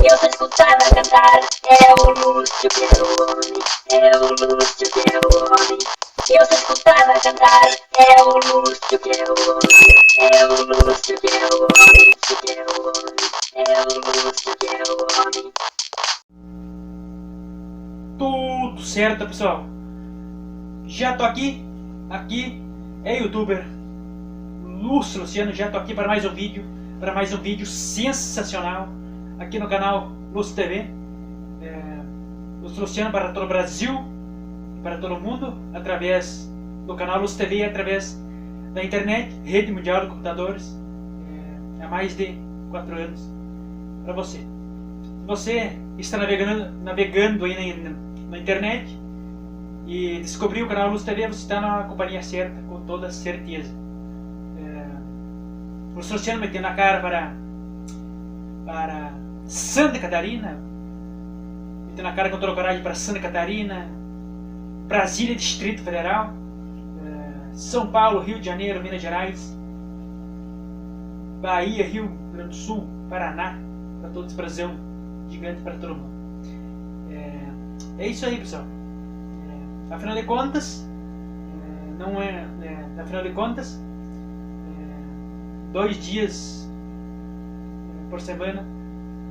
Eu sou escutada cantar, é o Lúcio que é o homem, é o Lúcio que é o homem. Eu sou escutada cantar, é o Lúcio que é o homem, é o Lúcio que é o homem, que é o homem, é o Lúcio que é o homem. Tudo certo, pessoal? Já tô aqui é youtuber Lúcio Luciano, já tô aqui para mais um vídeo sensacional aqui no canal Lúcio TV. Lúcio Luciano para todo o Brasil e para todo o mundo, através do canal Lúcio TV, através da internet, rede mundial de computadores, há mais de 4 anos para você. Se você está navegando aí na internet e descobriu o canal Lúcio TV, você está na companhia certa, com toda certeza. O Lúcio Luciano metendo a cara para Santa Catarina, metendo a cara com toda a coragem para Santa Catarina, Brasília, Distrito Federal, São Paulo, Rio de Janeiro, Minas Gerais, Bahia, Rio Grande do Sul, Paraná, para todos, Brasil gigante para todo mundo. É isso aí, pessoal. Afinal de contas, afinal de contas, 2 dias por semana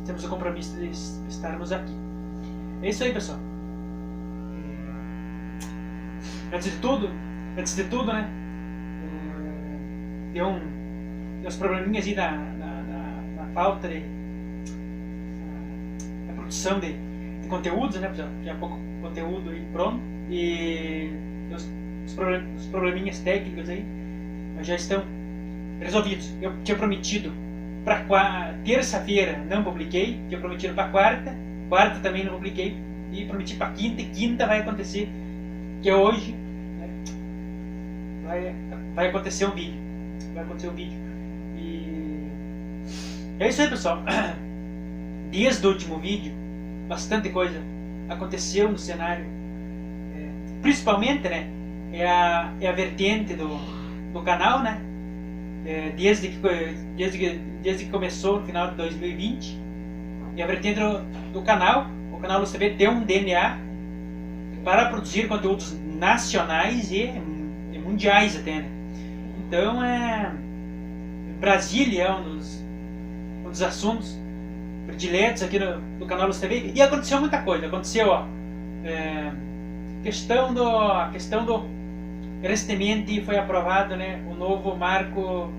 temos o compromisso de estarmos aqui. É isso aí, pessoal. Antes de tudo, né, deu uns probleminhas aí na falta de produção de conteúdos, né, pessoal? Tinha pouco conteúdo aí pronto e os probleminhas técnicos aí já estão resolvidos. Eu tinha prometido para terça-feira, não publiquei, tinha prometido para quarta também não publiquei, e prometi para quinta, e quinta vai acontecer, que é hoje, né? Vai acontecer um vídeo, e é isso aí, pessoal. Desde o último vídeo, bastante coisa aconteceu no cenário, principalmente, né, é a vertente do canal, né, desde que começou no final de 2020, e a vertente do canal, o canal Lúcio TV tem um DNA para produzir conteúdos nacionais e mundiais até, né? Então, Brasília é um dos assuntos prediletos aqui do canal Lúcio TV, e aconteceu muita coisa. Aconteceu a questão do recentemente foi aprovado, né, o novo marco, o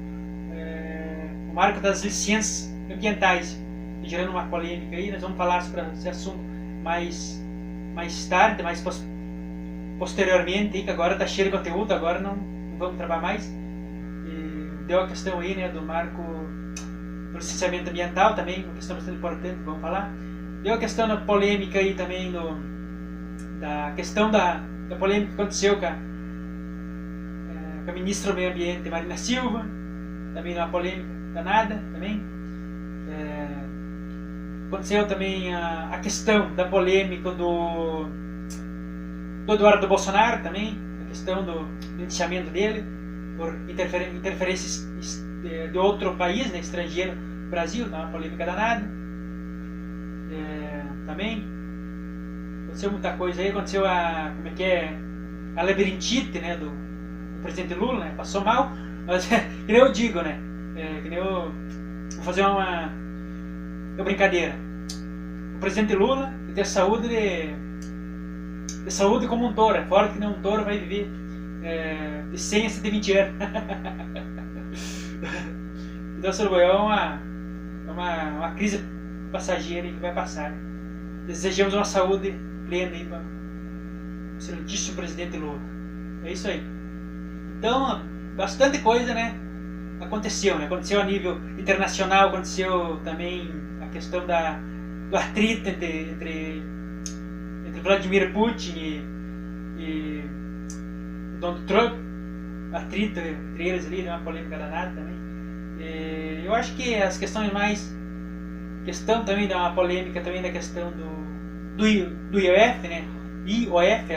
marco das licenças ambientais, gerando uma polêmica aí. Nós vamos falar sobre esse assunto mais tarde, mais posteriormente, que agora está cheio de conteúdo, agora não vamos trabalhar mais. E deu a questão aí, né, do marco do licenciamento ambiental também, uma questão bastante importante, vamos falar. Deu a questão da polêmica aí também, da questão da polêmica que aconteceu com a ministra do Meio Ambiente, Marina Silva, também uma polêmica danada também. Aconteceu também a questão da polêmica do Eduardo Bolsonaro também, a questão do indiciamento dele por interferências de outro país, né, estrangeiro, Brasil, uma polêmica danada. Também aconteceu muita coisa aí. Aconteceu a labirintite, né, do presidente Lula, né, passou mal, mas que nem eu digo, né, que nem eu vou fazer uma brincadeira. O presidente Lula tem saúde de saúde como um touro, é forte que nem um touro, vai viver de 100 a 120 anos. Então, se não é uma crise passageira que vai passar. Desejamos uma saúde plena aí para o excelentíssimo presidente Lula. É isso aí. Então, bastante coisa, né, aconteceu, né? Aconteceu a nível internacional, aconteceu também a questão do atrito entre Vladimir Putin e Donald Trump, atrito entre eles ali, uma polêmica danada também. Eu acho que as questões mais, questão também da polêmica também da questão do IOF, né? IOF,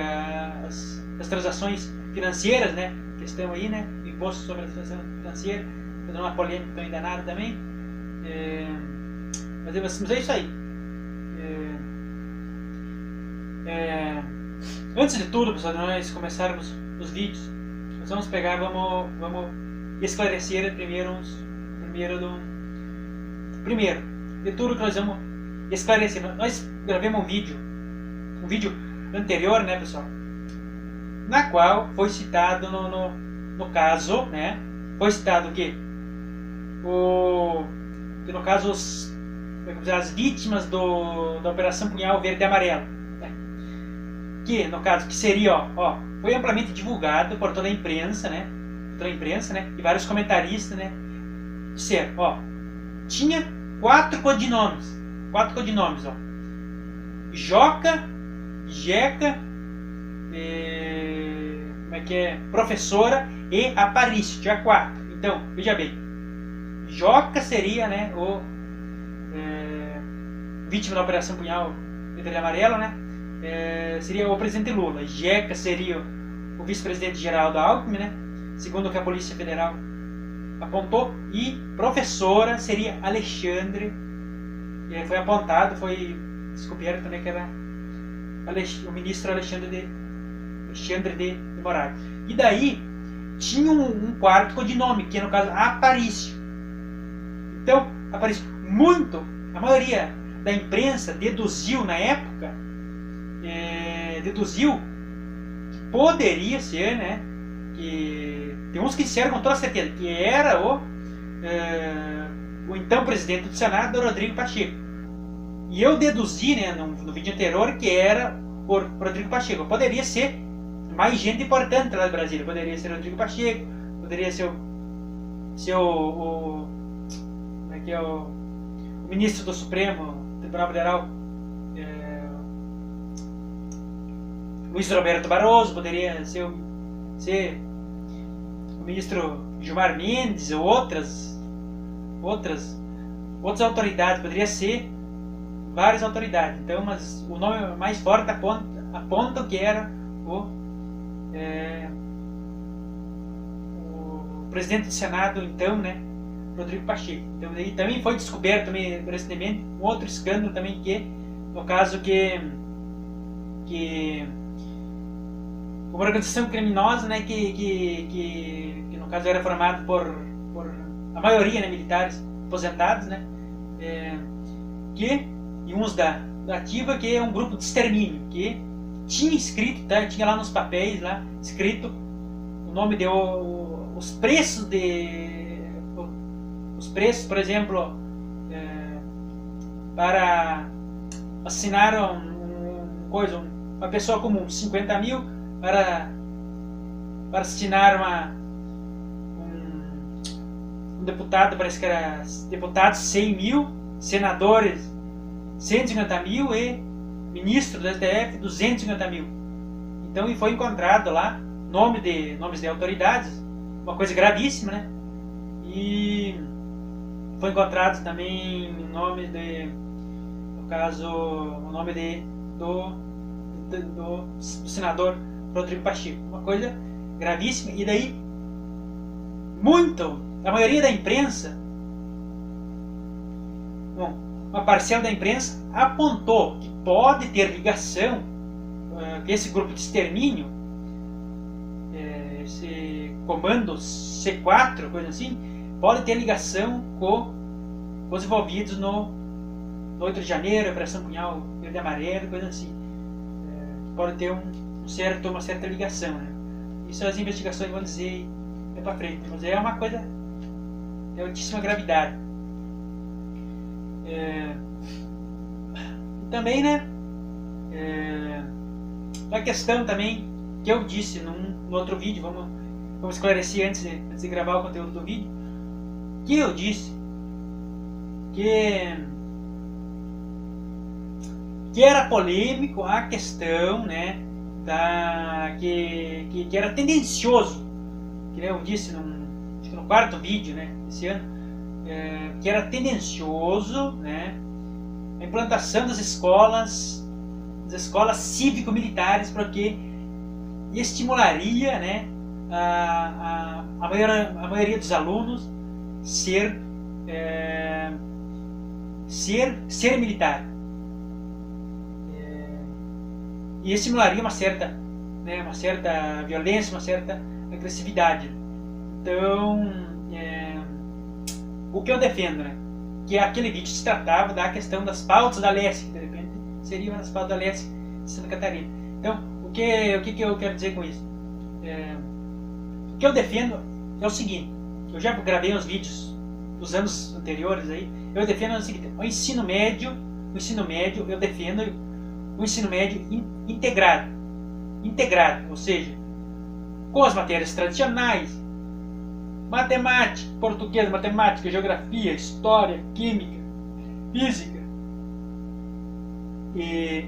as transações financeiras, né? Questão aí, né? Imposto sobre as transações financeiras, uma polêmica também danada também. Mas é isso aí. Antes de tudo, pessoal, de nós começarmos os vídeos, nós vamos pegar, vamos esclarecer primeiro de tudo que nós vamos esclarecer. Nós gravamos um vídeo anterior, né, pessoal, na qual foi citado no caso, né, foi citado que no caso as vítimas da Operação Punhal Verde e Amarelo, né, que no caso que seria, foi amplamente divulgado por toda a imprensa, né, e vários comentaristas, né, disseram, tinha 4 codinomes, Joca, Jeca, Professora e Aparício, tinha 4. Então, veja bem, Joca seria, né, vítima da Operação Punhal Verde e Amarelo, né, seria o presidente Lula. Jeca seria o vice-presidente Geraldo Alckmin, né, segundo o que a Polícia Federal apontou, e Professora seria Alexandre, foi apontado, foi descoberto também que era o ministro Alexandre de Moraes. E daí tinha um quarto codinome, que no caso Aparício. Então, Aparício, a maioria da imprensa deduziu na época, deduziu que poderia ser, né, que tem uns que disseram com toda certeza que era o então presidente do Senado, Rodrigo Pacheco. E eu deduzi, né, no vídeo anterior, que era por Rodrigo Pacheco. Poderia ser mais gente importante lá do Brasil. Poderia ser Rodrigo Pacheco, poderia ser o ministro do Supremo Tribunal Federal, Luiz Roberto Barroso, poderia ser o ministro Gilmar Mendes ou outras autoridades, poderia ser várias autoridades. Então, mas o nome mais forte aponta que era o presidente do Senado, então, né, Rodrigo Pacheco. Então, daí também foi descoberto também recentemente um outro escândalo também, que no caso que uma organização criminosa, né, que no caso era formada por a maioria, né, militares aposentados, né, e uns da ativa, que é um grupo de extermínio, que tinha escrito, tinha lá nos papéis lá escrito o nome de os preços, por exemplo, para assinar uma pessoa comum, 50 mil, para assinar um deputado, parece que era deputados 100 mil, senadores 150 mil e ministro do STF 250 mil. Então, foi encontrado lá nomes de autoridades, uma coisa gravíssima, né? E foi encontrado também o nome do senador Rodrigo Pacheco, uma coisa gravíssima. E daí a maioria da imprensa, uma parcela da imprensa apontou que pode ter ligação, que esse grupo de extermínio, esse comando C4, coisa assim, pode ter ligação com os envolvidos no 8 de janeiro, Operação Punhal Verde e Amarelo, coisa assim. Pode ter uma certa ligação, né? Isso as investigações vão dizer para frente, mas é uma coisa de altíssima gravidade. Também, né, a questão também que eu disse no outro vídeo, vamos esclarecer antes de gravar o conteúdo do vídeo, que eu disse que era polêmico a questão, né, que era tendencioso, que eu disse no quarto vídeo, né, esse ano, que era tendencioso, né, a implantação das escolas cívico-militares, porque estimularia, né, a maioria dos alunos ser militar. e estimularia uma certa violência, uma certa agressividade. Então, o que eu defendo, né? Que aquele vídeo se tratava da questão das pautas da Leste, que de repente seria uma das pautas da Leste de Santa Catarina. Então, o que eu quero dizer com isso? O que eu defendo é o seguinte: eu já gravei uns vídeos dos anos anteriores aí. Eu defendo o seguinte: o ensino médio, eu defendo o ensino médio integrado, ou seja, com as matérias tradicionais, matemática, português, matemática, geografia, história, química, física, e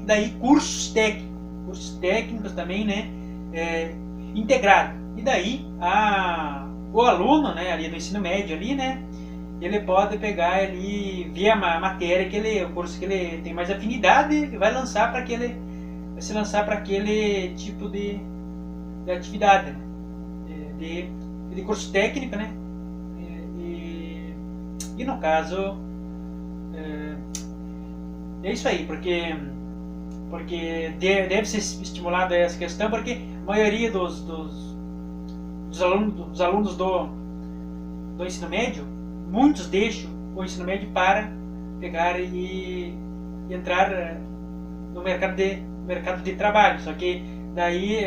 daí cursos técnicos também, né, integrado. E daí o aluno, né, ali no ensino médio ali, né, ele pode pegar ali, ver a matéria o curso que ele tem mais afinidade, e vai se lançar para aquele tipo de atividade, né? de curso técnico, né? E no caso é isso aí, porque deve ser estimulada essa questão, porque a maioria dos alunos do ensino médio, muitos deixam o ensino médio para pegar e entrar no mercado de trabalho, só que daí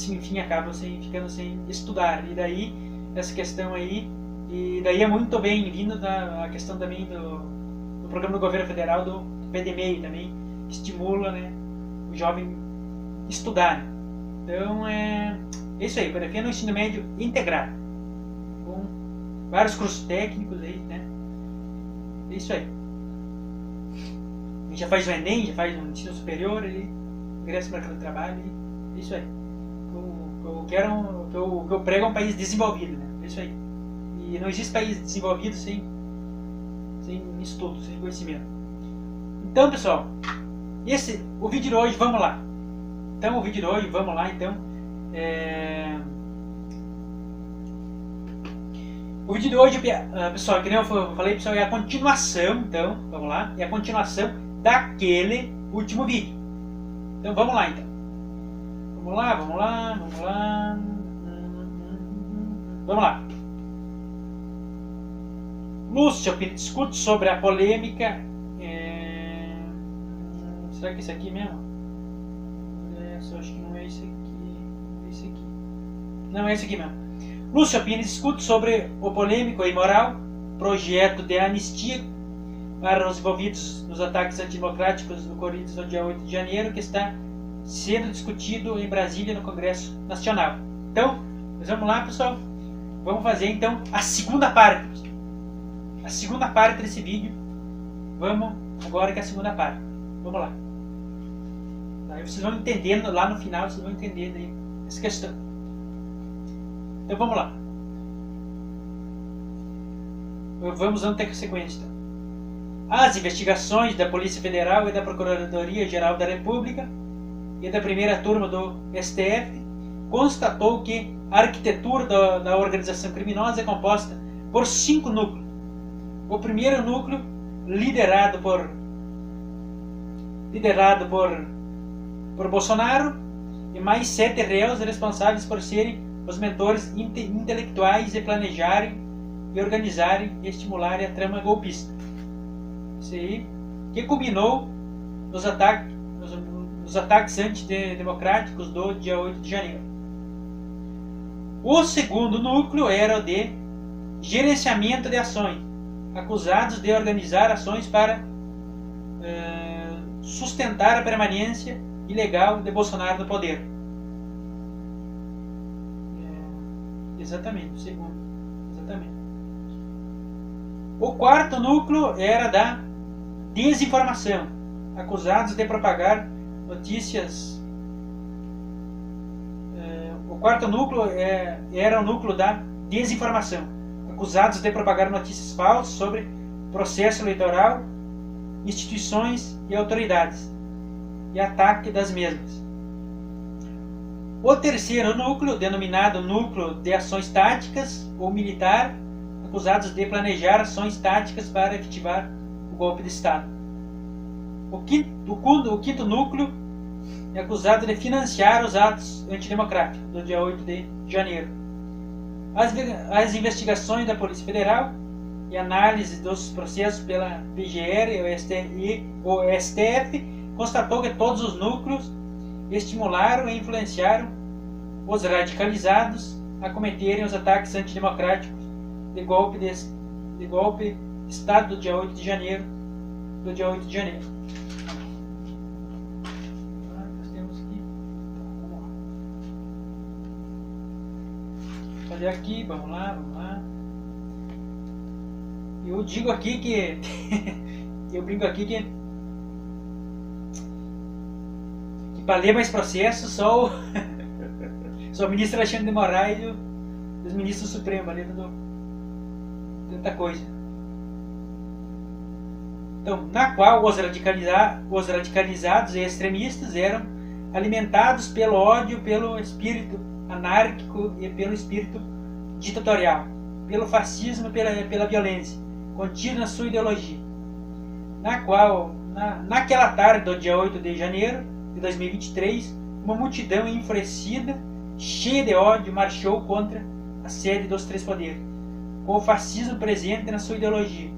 enfim, acabam ficando sem estudar. E daí essa questão aí, e daí é muito bem-vindo a questão também do programa do governo federal, do PDMEI também, que estimula, né, o jovem estudar, né? Então é isso aí, eu defendo o ensino médio integrado, com vários cursos técnicos aí, né? É isso aí. A gente já faz o Enem, já faz um ensino superior, ingressa no mercado de trabalho, é isso aí. O que eu prego é um país desenvolvido, né? É isso aí. E não existe país desenvolvido sem estudo, sem conhecimento. Então, pessoal, o vídeo de hoje, vamos lá. Então, o vídeo de hoje, vamos lá, então. O vídeo de hoje, pessoal, que nem eu falei, pessoal, é a continuação, então, vamos lá, é a continuação daquele último vídeo. Então, vamos lá, então. Vamos lá. Lúcio discute sobre a polêmica. Será que é esse aqui mesmo? Só acho que não é esse aqui. Não, é esse aqui mesmo. Lúcio Pires discute sobre o polêmico e imoral projeto de anistia para os envolvidos nos ataques antidemocráticos ocorridos no dia 8 de janeiro, que está sendo discutido em Brasília no Congresso Nacional. Então, vamos lá, pessoal. Vamos fazer então a segunda parte. A segunda parte desse vídeo. Vamos agora que é a segunda parte. Vamos lá. Aí vocês vão entendendo lá no final, vocês vão entendendo aí essa questão. Então vamos lá. Vamos dando até a sequência. Então. As investigações da Polícia Federal e da Procuradoria-Geral da República e da primeira turma do STF constatou que a arquitetura da organização criminosa é composta por 5 núcleos. O primeiro núcleo, liderado por Bolsonaro, e mais 7 réus responsáveis por serem os mentores intelectuais de planejarem e organizarem e estimularem a trama golpista. Isso aí, que culminou nos ataques antidemocráticos do dia 8 de janeiro. O segundo núcleo era o de gerenciamento de ações, acusados de organizar ações para sustentar a permanência ilegal de Bolsonaro no poder. Exatamente, o segundo. Exatamente. O quarto núcleo era da desinformação, acusados de propagar notícias. O quarto núcleo era o núcleo da desinformação, acusados de propagar notícias falsas sobre processo eleitoral, instituições e autoridades, e ataque das mesmas. O terceiro núcleo, denominado Núcleo de Ações Táticas ou Militar, acusados de planejar ações táticas para efetivar o golpe de Estado. O quinto núcleo é acusado de financiar os atos antidemocráticos do dia 8 de janeiro. As investigações da Polícia Federal e análise dos processos pela PGR e o STF constatou que todos os núcleos estimularam e influenciaram os radicalizados a cometerem os ataques antidemocráticos de golpe de Estado do dia 8 de janeiro. Nós temos que fazer aqui, vamos lá. Eu digo aqui que eu brinco aqui que para ler mais processos só o ministro Alexandre de Moraes e os ministros supremos ali tanta coisa. Então, na qual os radicalizados e extremistas eram alimentados pelo ódio, pelo espírito anárquico e pelo espírito ditatorial, pelo fascismo e pela violência contida na sua ideologia, na qual, naquela tarde do dia 8 de janeiro de 2023, uma multidão enfurecida, cheia de ódio, marchou contra a sede dos três poderes, com o fascismo presente na sua ideologia.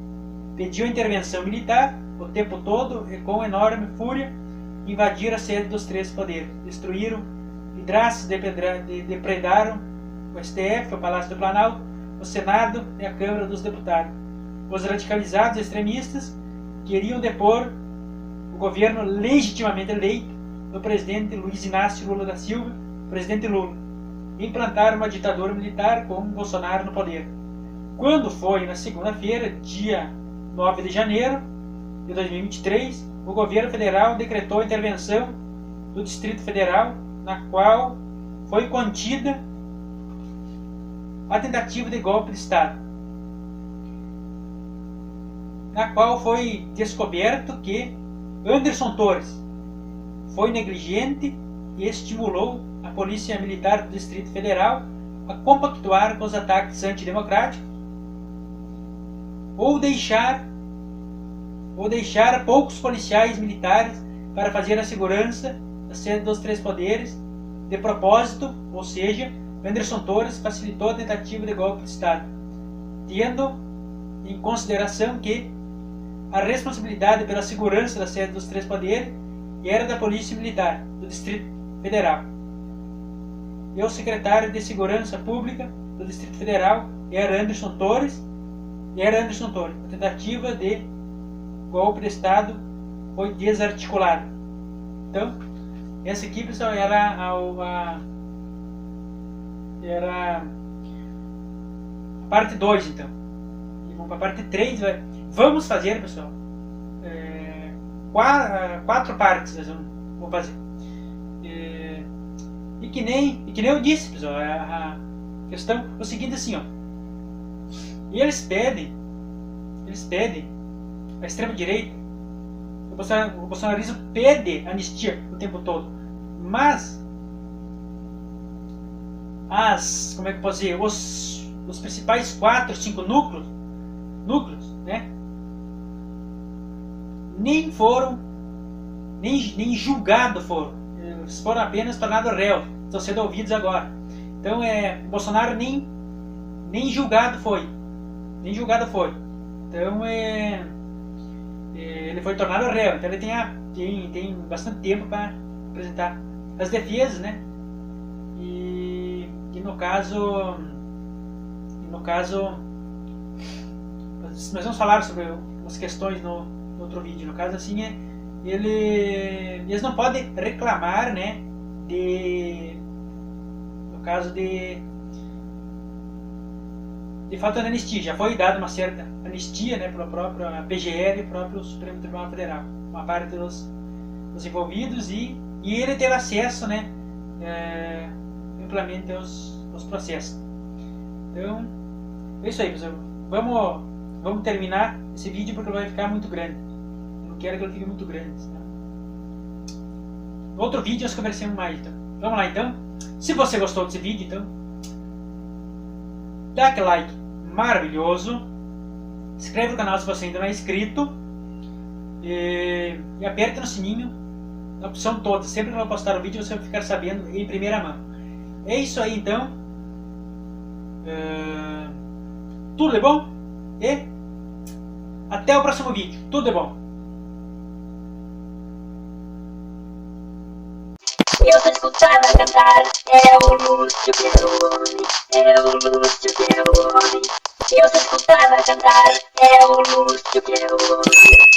Pediu intervenção militar o tempo todo e com enorme fúria invadiram a sede dos três poderes, destruíram vidraças, depredaram o STF, o Palácio do Planalto, o Senado e a Câmara dos Deputados. Os radicalizados extremistas queriam depor o governo legitimamente eleito do presidente Luiz Inácio Lula da Silva, presidente Lula, e implantaram uma ditadura militar com Bolsonaro no poder. Quando foi na segunda-feira, dia 9 de janeiro de 2023, o governo federal decretou a intervenção do Distrito Federal, na qual foi contida a tentativa de golpe de Estado, na qual foi descoberto que Anderson Torres foi negligente e estimulou a Polícia Militar do Distrito Federal a compactuar com os ataques antidemocráticos ou deixar poucos policiais militares para fazer a segurança da sede dos três poderes de propósito, ou seja, Anderson Torres facilitou a tentativa de golpe de Estado, tendo em consideração que a responsabilidade pela segurança da sede dos três poderes era da Polícia Militar do Distrito Federal. E o secretário de Segurança Pública do Distrito Federal era Anderson Torres. A tentativa de golpe de Estado foi desarticulada. Então, essa aqui, pessoal, era a parte 2, então. E vamos para a parte 3. Vamos fazer, pessoal, 4 partes nós vamos fazer. E que nem eu disse, pessoal, a questão é o seguinte, assim, ó. Eles pedem a extrema-direita, o bolsonarismo pede anistia o tempo todo, mas como é que eu posso dizer, os principais 4, 5 núcleos, né, nem foram, nem julgados foram, eles foram apenas tornados réus, estão sendo ouvidos agora. Então, Bolsonaro nem julgado foi. Então, ele foi tornado réu. Então, ele tem bastante tempo para apresentar as defesas, né? E no caso, nós vamos falar sobre as questões no outro vídeo. No caso, assim, eles não podem reclamar, né? No caso de falta de anistia. Já foi dada uma certa anistia, né, pela própria PGR e o próprio Supremo Tribunal Federal, uma parte dos envolvidos, e ele teve acesso, né, amplamente aos processos. Então, é isso aí, pessoal. Vamos terminar esse vídeo porque ele vai ficar muito grande. Eu não quero que ele fique muito grande. Tá? No outro vídeo nós conversamos mais. Então. Vamos lá, então. Se você gostou desse vídeo, então, dá aquele like maravilhoso. Inscreve no canal se você ainda não é inscrito. E aperte no sininho, na opção toda. Sempre que eu postar um vídeo você vai ficar sabendo em primeira mão. É isso aí então. Tudo de bom? E até o próximo vídeo. Tudo de bom. Eu sou escutada cantar, é o Lúcio Perrone, é o Lúcio Perrone. Eu sou escutada cantar, é o Lúcio Perrone,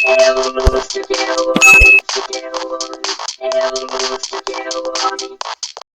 é o Lúcio Perrone, é o Lúcio Perrone.